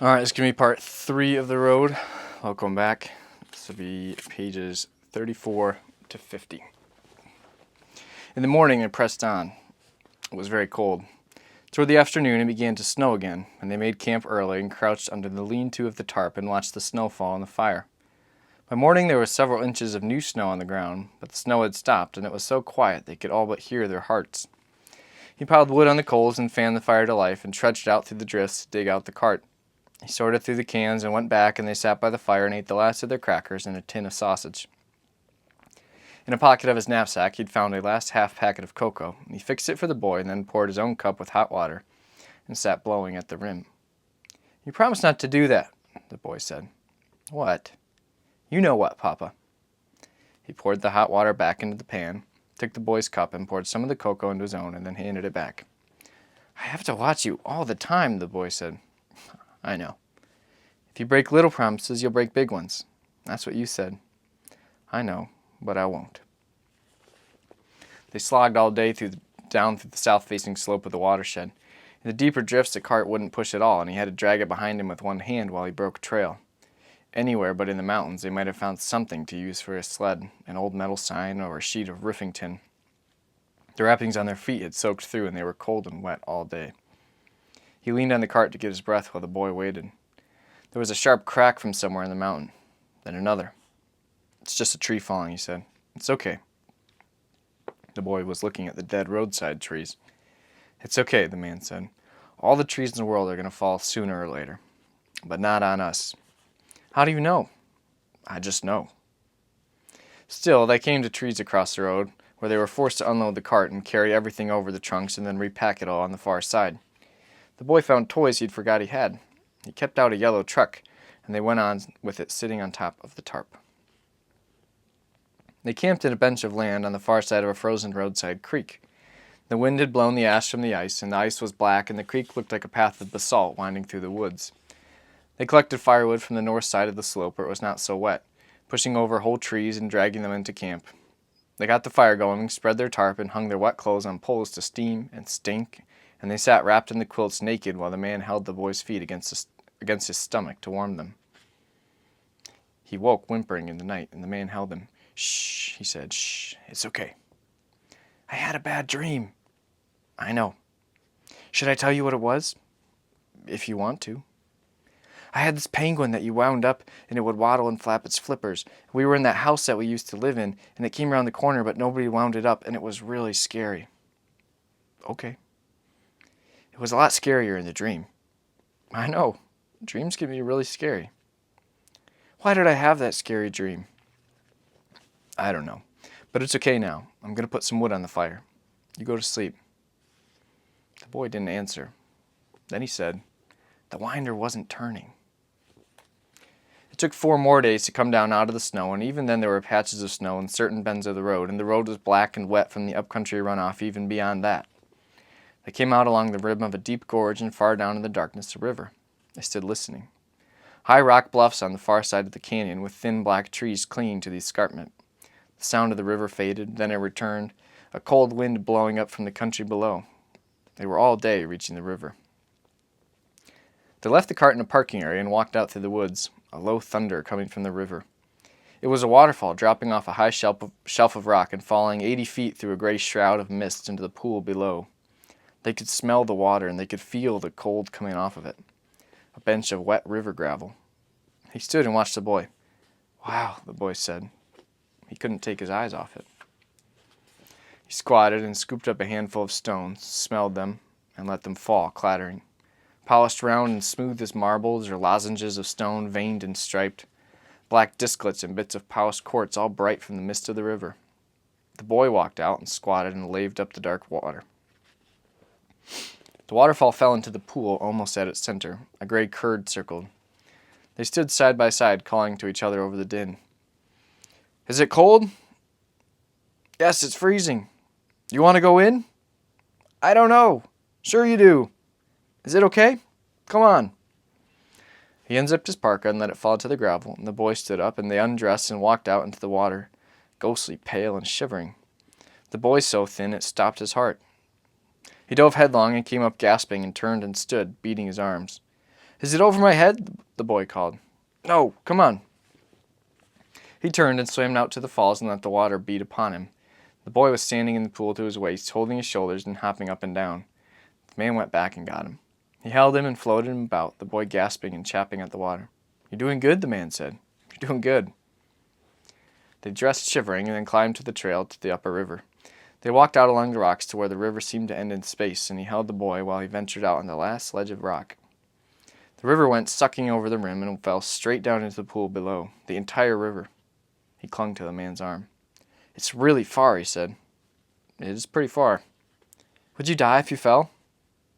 Alright, this is going to be part 3 of the road. Welcome back. This will be pages 34 to 50. In the morning, I pressed on. It was very cold. Toward the afternoon, it began to snow again, and they made camp early and crouched under the lean-to of the tarp and watched the snow fall on the fire. By morning, there were several inches of new snow on the ground, but the snow had stopped, and it was so quiet they could all but hear their hearts. He piled wood on the coals and fanned the fire to life and trudged out through the drifts to dig out the cart. He sorted through the cans and went back, and they sat by the fire and ate the last of their crackers and a tin of sausage. In a pocket of his knapsack, he'd found a last half packet of cocoa. He fixed it for the boy and then poured his own cup with hot water and sat blowing at the rim. "You promised not to do that," the boy said. "What?" "You know what, Papa." He poured the hot water back into the pan, took the boy's cup and poured some of the cocoa into his own and then handed it back. "I have to watch you all the time," the boy said. "I know. If you break little promises, you'll break big ones. That's what you said." "I know, but I won't." They slogged all day down through the south-facing slope of the watershed. In the deeper drifts, the cart wouldn't push at all, and he had to drag it behind him with one hand while he broke trail. Anywhere but in the mountains, they might have found something to use for a sled, an old metal sign or a sheet of roofing tin. The wrappings on their feet had soaked through, and they were cold and wet all day. He leaned on the cart to get his breath while the boy waited. There was a sharp crack from somewhere in the mountain, then another. "It's just a tree falling," he said. "It's okay." The boy was looking at the dead roadside trees. "It's okay," the man said. "All the trees in the world are going to fall sooner or later, but not on us." "How do you know?" "I just know." Still, they came to trees across the road, where they were forced to unload the cart and carry everything over the trunks and then repack it all on the far side. The boy found toys he'd forgot he had. He kept out a yellow truck, and they went on with it sitting on top of the tarp. They camped in a bench of land on the far side of a frozen roadside creek. The wind had blown the ash from the ice, and the ice was black, and the creek looked like a path of basalt winding through the woods. They collected firewood from the north side of the slope where it was not so wet, pushing over whole trees and dragging them into camp. They got the fire going, spread their tarp, and hung their wet clothes on poles to steam and stink, and they sat wrapped in the quilts naked while the man held the boy's feet against his stomach to warm them. He woke whimpering in the night, and the man held him. "Shh," he said. "Shh, it's okay." "I had a bad dream." "I know. Should I tell you what it was?" "If you want to." "I had this penguin that you wound up, and it would waddle and flap its flippers. We were in that house that we used to live in, and it came around the corner, but nobody wound it up, and it was really scary." "Okay." "It was a lot scarier in the dream." "I know. Dreams can be really scary." "Why did I have that scary dream?" "I don't know. But it's okay now. I'm going to put some wood on the fire. You go to sleep." The boy didn't answer. Then he said, "The winder wasn't turning." It took 4 more days to come down out of the snow, and even then there were patches of snow in certain bends of the road, and the road was black and wet from the upcountry runoff even beyond that. They came out along the rim of a deep gorge, and far down in the darkness a river. They stood listening. High rock bluffs on the far side of the canyon with thin black trees clinging to the escarpment. The sound of the river faded, then it returned, a cold wind blowing up from the country below. They were all day reaching the river. They left the cart in a parking area and walked out through the woods, a low thunder coming from the river. It was a waterfall dropping off a high shelf of rock and falling 80 feet through a gray shroud of mist into the pool below. They could smell the water, and they could feel the cold coming off of it. A bench of wet river gravel. He stood and watched the boy. "Wow," the boy said. He couldn't take his eyes off it. He squatted and scooped up a handful of stones, smelled them, and let them fall, clattering. Polished round and smooth as marbles or lozenges of stone veined and striped. Black disklets and bits of polished quartz all bright from the mist of the river. The boy walked out and squatted and laved up the dark water. The waterfall fell into the pool almost at its center. A gray curd circled. They stood side by side, calling to each other over the din. "Is it cold?" "Yes, it's freezing." "You want to go in?" "I don't know." "Sure you do." "Is it okay? Come on." He unzipped his parka and let it fall to the gravel, and the boy stood up, and they undressed and walked out into the water, ghostly pale and shivering. The boy so thin it stopped his heart. He dove headlong and came up gasping and turned and stood, beating his arms. Is it over my head? The boy called. No, come on. He turned and swam out to the falls and let the water beat upon him. The boy was standing in the pool to his waist, holding his shoulders and hopping up and down. The man went back and got him. He held him and floated him about, the boy gasping and chapping at the water. You're doing good, the man said. You're doing good. They dressed shivering and then climbed to the trail to the upper river. They walked out along the rocks to where the river seemed to end in space, and he held the boy while he ventured out on the last ledge of rock. The river went sucking over the rim and fell straight down into the pool below, the entire river. He clung to the man's arm. It's really far, he said. It is pretty far. Would you die if you fell?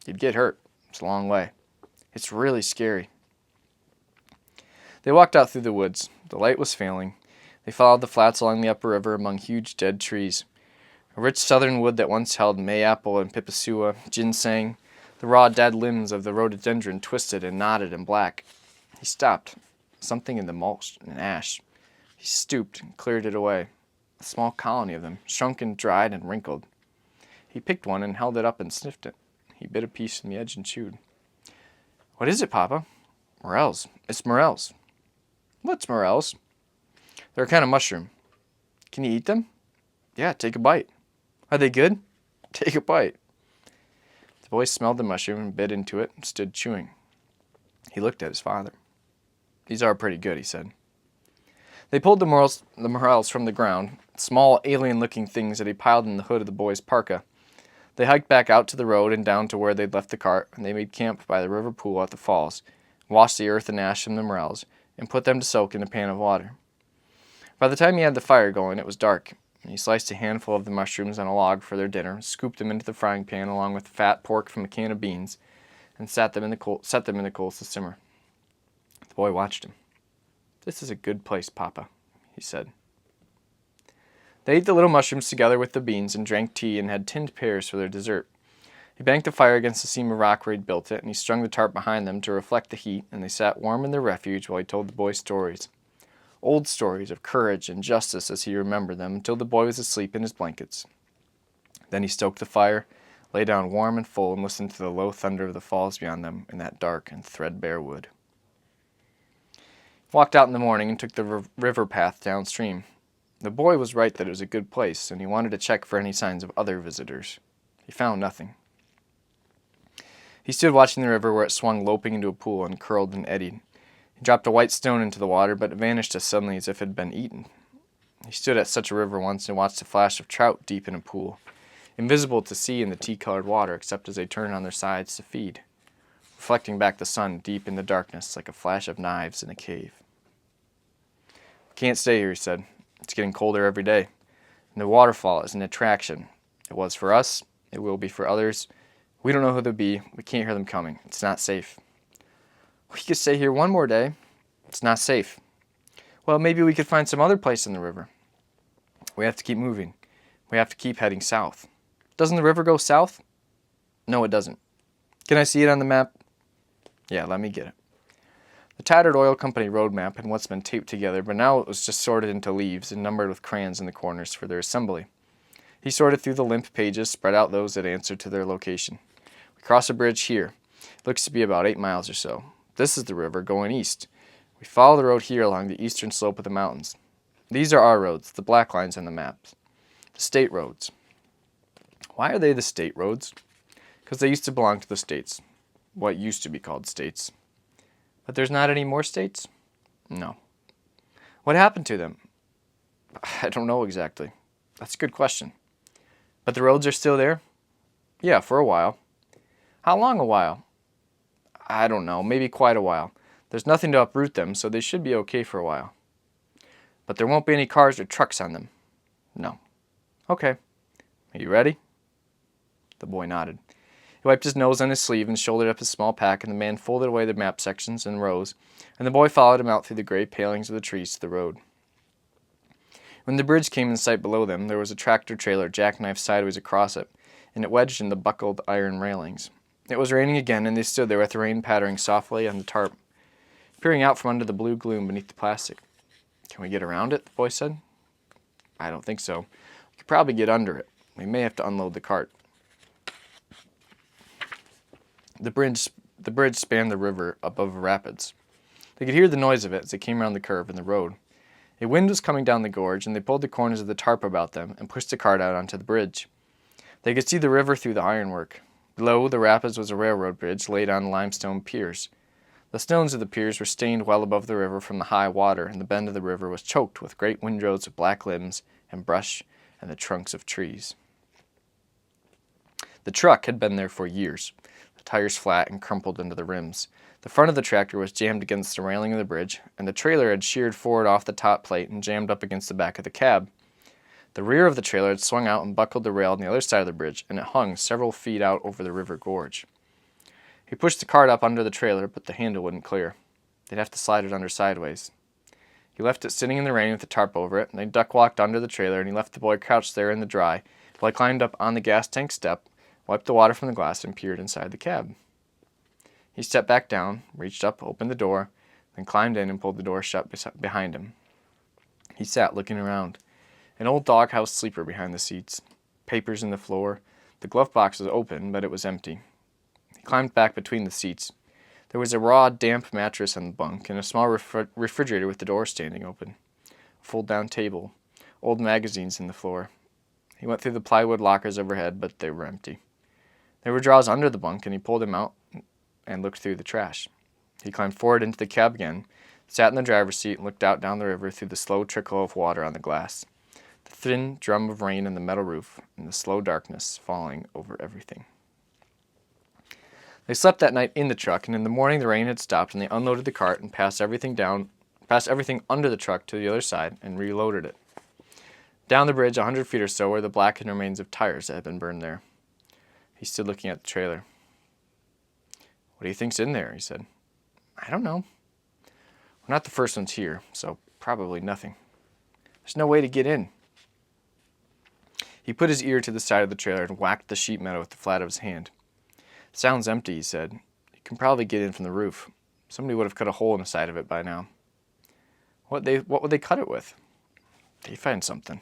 You'd get hurt. It's a long way. It's really scary. They walked out through the woods. The light was failing. They followed the flats along the upper river among huge dead trees. A rich southern wood that once held mayapple and pipasua, ginseng, the raw dead limbs of the rhododendron twisted and knotted and black. He stopped. Something in the mulch and ash. He stooped and cleared it away. A small colony of them, shrunken, dried, and wrinkled. He picked one and held it up and sniffed it. He bit a piece from the edge and chewed. What is it, Papa? Morels. It's morels. What's morels? They're a kind of mushroom. Can you eat them? Yeah, take a bite. Are they good? Take a bite. The boy smelled the mushroom and bit into it and stood chewing. He looked at his father. These are pretty good, he said. They pulled the morels from the ground, small alien-looking things that he piled in the hood of the boy's parka. They hiked back out to the road and down to where they'd left the cart, and they made camp by the river pool at the falls, washed the earth and ash from the morels, and put them to soak in a pan of water. By the time he had the fire going, it was dark, and he sliced a handful of the mushrooms on a log for their dinner, scooped them into the frying pan along with fat pork from a can of beans, and set them in the coals to simmer. The boy watched him. This is a good place, Papa, he said. They ate the little mushrooms together with the beans and drank tea and had tinned pears for their dessert. He banked the fire against the seam of rock where he'd built it, and he strung the tarp behind them to reflect the heat, and they sat warm in their refuge while he told the boy stories. Old stories of courage and justice as he remembered them until the boy was asleep in his blankets. Then he stoked the fire, lay down warm and full, and listened to the low thunder of the falls beyond them in that dark and threadbare wood. He walked out in the morning and took the river path downstream. The boy was right that it was a good place, and he wanted to check for any signs of other visitors. He found nothing. He stood watching the river where it swung loping into a pool and curled and eddied. He dropped a white stone into the water, but it vanished as suddenly as if it had been eaten. He stood at such a river once and watched a flash of trout deep in a pool, invisible to see in the tea-colored water except as they turned on their sides to feed, reflecting back the sun deep in the darkness like a flash of knives in a cave. We can't stay here, he said. It's getting colder every day, and the waterfall is an attraction. It was for us. It will be for others. We don't know who they'll be. We can't hear them coming. It's not safe. We could stay here one more day. It's not safe. Well, maybe we could find some other place in the river. We have to keep moving. We have to keep heading south. Doesn't the river go south? No, it doesn't. Can I see it on the map? Yeah, let me get it. The tattered oil company road map had once been taped together, but now it was just sorted into leaves and numbered with crayons in the corners for their assembly. He sorted through the limp pages, spread out those that answered to their location. We cross a bridge here. It looks to be about 8 miles or so. This is the river going east. We follow the road here along the eastern slope of the mountains. These are our roads, the black lines on the maps. The state roads. Why are they the state roads? Because they used to belong to the states. What used to be called states. But there's not any more states? No. What happened to them? I don't know exactly. That's a good question. But the roads are still there? Yeah, for a while. How long a while? I don't know, maybe quite a while. There's nothing to uproot them, so they should be okay for a while. But there won't be any cars or trucks on them? No. Okay. Are you ready? The boy nodded. He wiped his nose on his sleeve and shouldered up his small pack, and the man folded away the map sections and rose, and the boy followed him out through the gray palings of the trees to the road. When the bridge came in sight below them, there was a tractor-trailer jackknifed sideways across it, and it wedged in the buckled iron railings. It was raining again, and they stood there with the rain pattering softly on the tarp, peering out from under the blue gloom beneath the plastic. Can we get around it? The boy said. I don't think so. We could probably get under it. We may have to unload the cart. The bridge The bridge spanned the river above rapids. They could hear the noise of it as they came around the curve in the road. A wind was coming down the gorge, and they pulled the corners of the tarp about them and pushed the cart out onto the bridge. They could see the river through the ironwork. Below the rapids was a railroad bridge laid on limestone piers. The stones of the piers were stained well above the river from the high water, and the bend of the river was choked with great windrows of black limbs and brush and the trunks of trees. The truck had been there for years, the tires flat and crumpled into the rims. The front of the tractor was jammed against the railing of the bridge, and the trailer had sheared forward off the top plate and jammed up against the back of the cab. The rear of the trailer had swung out and buckled the rail on the other side of the bridge, and it hung several feet out over the river gorge. He pushed the cart up under the trailer, but the handle wouldn't clear. They'd have to slide it under sideways. He left it sitting in the rain with the tarp over it, and they duck-walked under the trailer, and he left the boy crouched there in the dry, while he climbed up on the gas tank step, wiped the water from the glass, and peered inside the cab. He stepped back down, reached up, opened the door, then climbed in and pulled the door shut behind him. He sat looking around. An old doghouse sleeper behind the seats. Papers in the floor. The glove box was open, but it was empty. He climbed back between the seats. There was a raw, damp mattress on the bunk and a small refrigerator with the door standing open. A fold-down table. Old magazines in the floor. He went through the plywood lockers overhead, but they were empty. There were drawers under the bunk, and he pulled them out and looked through the trash. He climbed forward into the cab again, sat in the driver's seat, and looked out down the river through the slow trickle of water on the glass, the thin drum of rain on the metal roof, and the slow darkness falling over everything. They slept that night in the truck, and in the morning the rain had stopped, and they unloaded the cart and passed everything under the truck to the other side and reloaded it. Down the bridge 100 feet or so were the blackened remains of tires that had been burned there. He stood looking at the trailer. "What do you think's in there?" he said. "I don't know. We're not the first ones here, so probably nothing. There's no way to get in." He put his ear to the side of the trailer and whacked the sheet metal with the flat of his hand. "Sounds empty," he said. "You can probably get in from the roof. Somebody would have cut a hole in the side of it by now." What would they cut it with?" "They find something."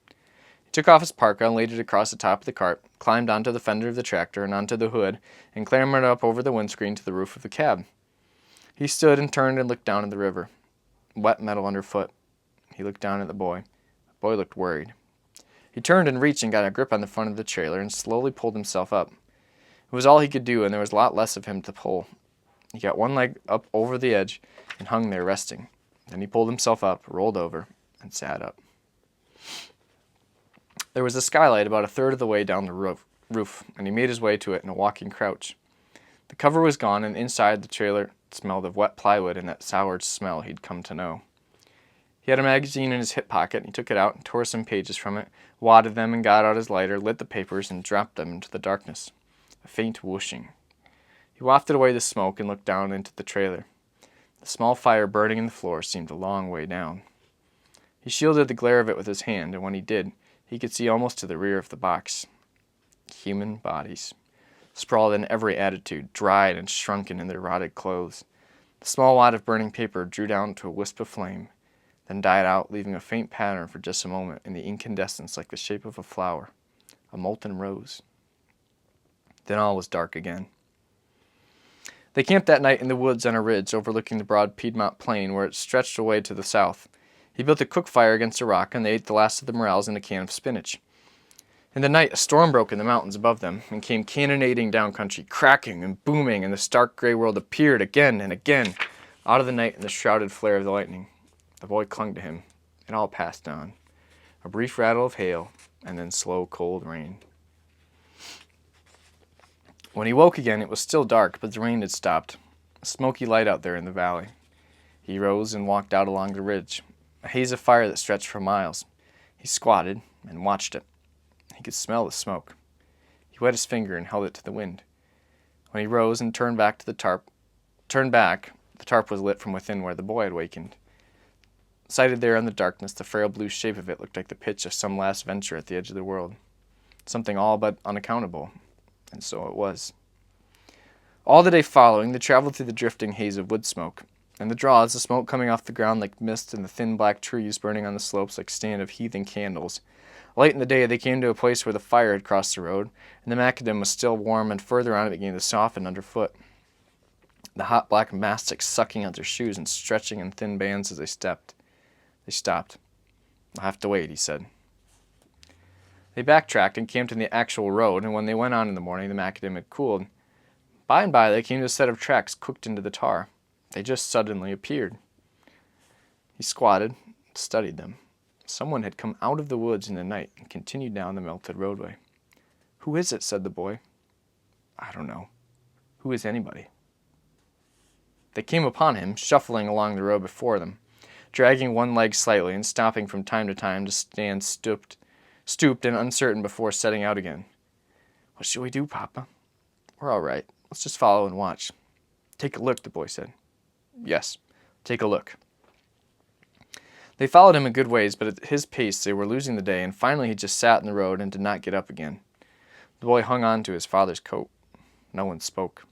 He took off his parka and laid it across the top of the cart, climbed onto the fender of the tractor and onto the hood, and clambered up over the windscreen to the roof of the cab. He stood and turned and looked down at the river. Wet metal underfoot. He looked down at the boy. The boy looked worried. He turned and reached and got a grip on the front of the trailer and slowly pulled himself up. It was all he could do, and there was a lot less of him to pull. He got one leg up over the edge and hung there resting. Then he pulled himself up, rolled over, and sat up. There was a skylight about a third of the way down the roof, and he made his way to it in a walking crouch. The cover was gone, and inside the trailer smelled of wet plywood and that soured smell he'd come to know. He had a magazine in his hip pocket, and he took it out and tore some pages from it, wadded them and got out his lighter, lit the papers, and dropped them into the darkness. A faint whooshing. He wafted away the smoke and looked down into the trailer. The small fire burning in the floor seemed a long way down. He shielded the glare of it with his hand, and when he did, he could see almost to the rear of the box. Human bodies, sprawled in every attitude, dried and shrunken in their rotted clothes. The small wad of burning paper drew down to a wisp of flame, then died out, leaving a faint pattern for just a moment in the incandescence like the shape of a flower, a molten rose. Then all was dark again. They camped that night in the woods on a ridge overlooking the broad Piedmont plain where it stretched away to the south. He built a cook fire against a rock, and they ate the last of the morels in a can of spinach. In the night, a storm broke in the mountains above them and came cannonading down country, cracking and booming, and the stark gray world appeared again and again out of the night in the shrouded flare of the lightning. The boy clung to him. It all passed on. A brief rattle of hail, and then slow, cold rain. When he woke again, it was still dark, but the rain had stopped. A smoky light out there in the valley. He rose and walked out along the ridge. A haze of fire that stretched for miles. He squatted and watched it. He could smell the smoke. He wet his finger and held it to the wind. When he rose and turned back, the tarp was lit from within where the boy had wakened. Sighted there in the darkness, the frail blue shape of it looked like the pitch of some last venture at the edge of the world. Something all but unaccountable. And so it was. All the day following, they traveled through the drifting haze of wood smoke. And the draws, the smoke coming off the ground like mist and the thin black trees burning on the slopes like stand of heathen candles. Late in the day, they came to a place where the fire had crossed the road, and the macadam was still warm, and further on it began to soften underfoot. the hot black mastic sucking at their shoes and stretching in thin bands as they stepped. They stopped. "I'll have to wait," he said. They backtracked and came to the actual road, and when they went on in the morning, the macadam had cooled. By and by, they came to a set of tracks cooked into the tar. They just suddenly appeared. He squatted and studied them. Someone had come out of the woods in the night and continued down the melted roadway. "Who is it?" said the boy. "I don't know. Who is anybody?" They came upon him, shuffling along the road before them, dragging one leg slightly and stopping from time to time to stand stooped and uncertain before setting out again. "What shall we do, Papa?" "We're all right. Let's just follow and watch." "Take a look," the boy said. "Yes, take a look." They followed him a good ways, but at his pace they were losing the day, and finally he just sat in the road and did not get up again. The boy hung on to his father's coat. No one spoke.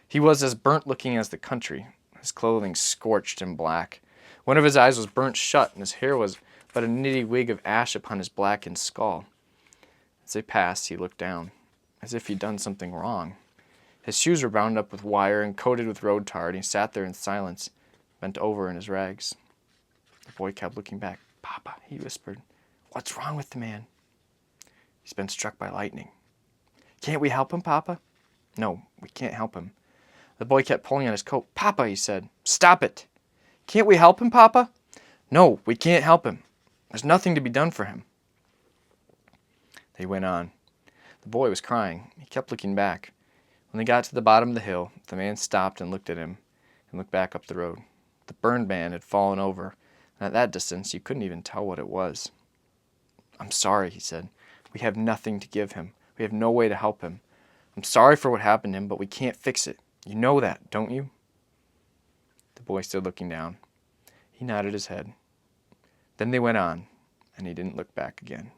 He was as burnt-looking as the country, his clothing scorched and black. One of his eyes was burnt shut, and his hair was but a nitty wig of ash upon his blackened skull. As they passed, he looked down, as if he'd done something wrong. His shoes were bound up with wire and coated with road tar, and he sat there in silence, bent over in his rags. The boy kept looking back. "Papa," he whispered, "what's wrong with the man?" "He's been struck by lightning." "Can't we help him, Papa?" "No, we can't help him." The boy kept pulling at his coat. "Papa," he said, "stop it." "Can't we help him, Papa?" "No, we can't help him. There's nothing to be done for him." They went on. The boy was crying. He kept looking back. When they got to the bottom of the hill, the man stopped and looked at him, and looked back up the road. The burned man had fallen over, and at that distance you couldn't even tell what it was. "I'm sorry," he said. "We have nothing to give him. We have no way to help him. I'm sorry for what happened to him, but we can't fix it. You know that, don't you?" The boy stood looking down. He nodded his head. Then they went on, and he didn't look back again.